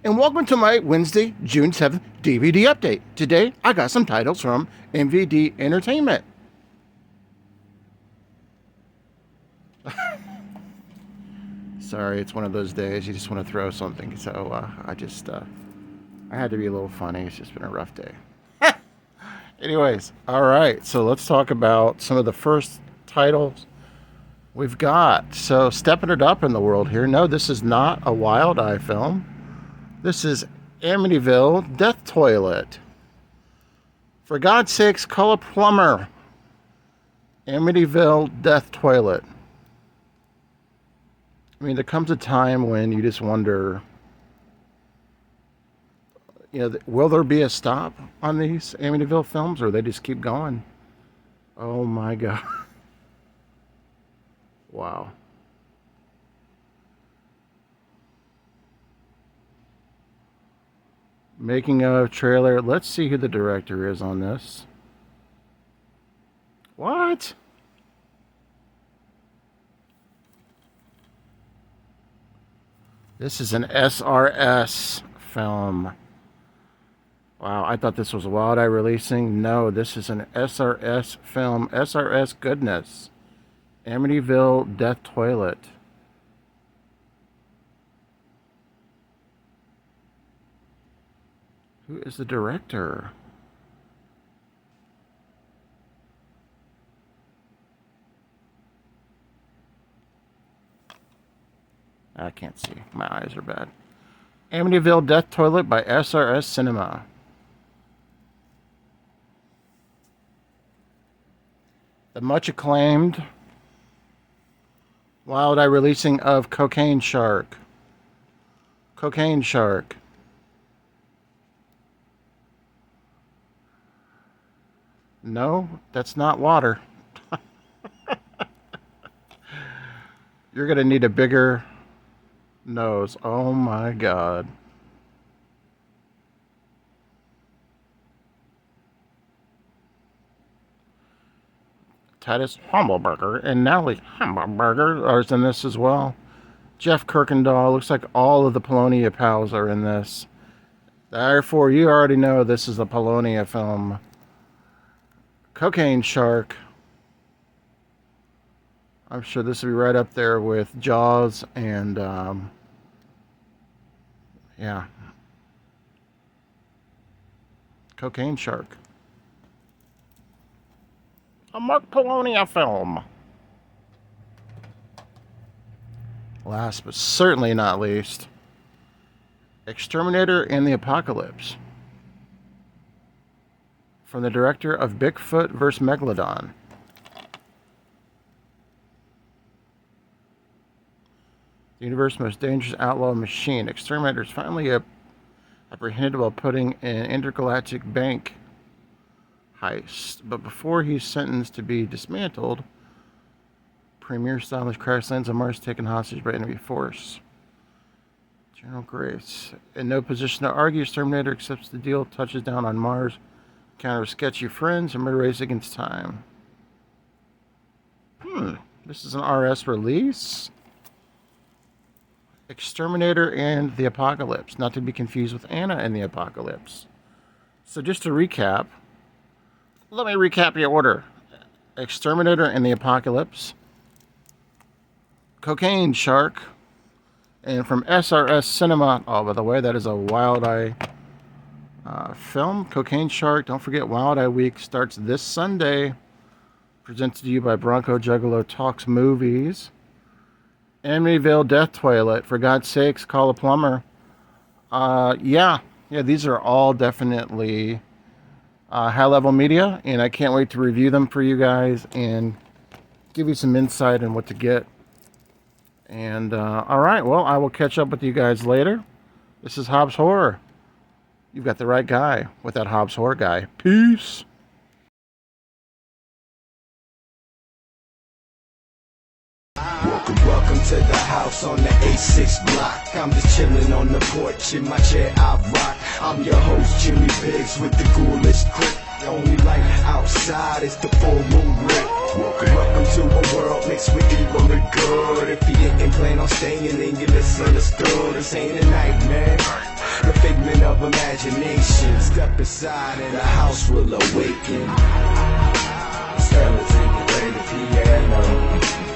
and welcome to my Wednesday, June 7th DVD update. Today, I got some titles from MVDEntertainment. Sorry, it's one of those days you just want to throw something, so I had to be a little funny. It's just been a rough day. Anyways, alright, so let's talk about some of the first titles we've got. So, stepping it up in the world here. No, this is not a Wild Eye film. This is Amityville Death Toilet. For God's sakes, call a plumber. Amityville Death Toilet. I mean, there comes a time when you just wonder, you know, will there be a stop on these Amityville films, or they just keep going? Oh my God. Wow. Making a trailer. Let's see who the director is on this. What? This is an SRS film. Wow, I thought this was Wild Eye releasing. No, this is an SRS film. SRS goodness. Amityville Death Toilet. Who is the director? I can't see. My eyes are bad. Amityville Death Toilet by SRS Cinema. The much acclaimed Wild Eye releasing of Cocaine Shark. Cocaine Shark. No, that's not water. You're going to need a bigger nose. Oh my God. Titus Humbleberger and Natalie Humbleberger are in this as well. Jeff Kirkendall. Looks like all of the Polonia pals are in this. Therefore, you already know this is a Polonia film. Cocaine Shark. I'm sure this will be right up there with Jaws and, yeah. Cocaine Shark. A Mark Polonia film. Last but certainly not least, Exterminator and the Apocalypse. From the director of Bigfoot vs. Megalodon. The universe's most dangerous outlaw machine. Exterminator is finally apprehended while putting an intergalactic bank heist. But before he's sentenced to be dismantled, Premier stylish crash lands on Mars, taken hostage by enemy force. General Grace. In no position to argue, Exterminator accepts the deal, touches down on Mars, encounters sketchy friends, and murder race against time. This is an RS release. Exterminator and the Apocalypse. Not to be confused with Anna and the Apocalypse. So just to recap, let me recap the order. Exterminator and the Apocalypse. Cocaine Shark. And from SRS Cinema, oh, by the way, that is a Wild Eye film. Cocaine Shark. Don't forget, Wild Eye Week starts this Sunday. Presented to you by Bronco Juggalo Talks Movies. Amityville Death Toilet. For God's sakes, call a plumber. Yeah, these are all definitely high-level media, and I can't wait to review them for you guys and give you some insight on what to get. And, alright, well, I will catch up with you guys later. This is Hobbs Horror. You've got the right guy with that Hobbs Horror guy. Peace. Welcome to the house on the A6 block. I'm just chilling on the porch in my chair I rock. I'm your host Jimmy Biggs with the ghoulish grip. The only light outside is the full moon lit. Welcome to a world mixed with evil and good. If you didn't plan on staying, then you misunderstood. This ain't a nightmare. of imagination. Step inside and the house will awaken. Skeleton, play the piano.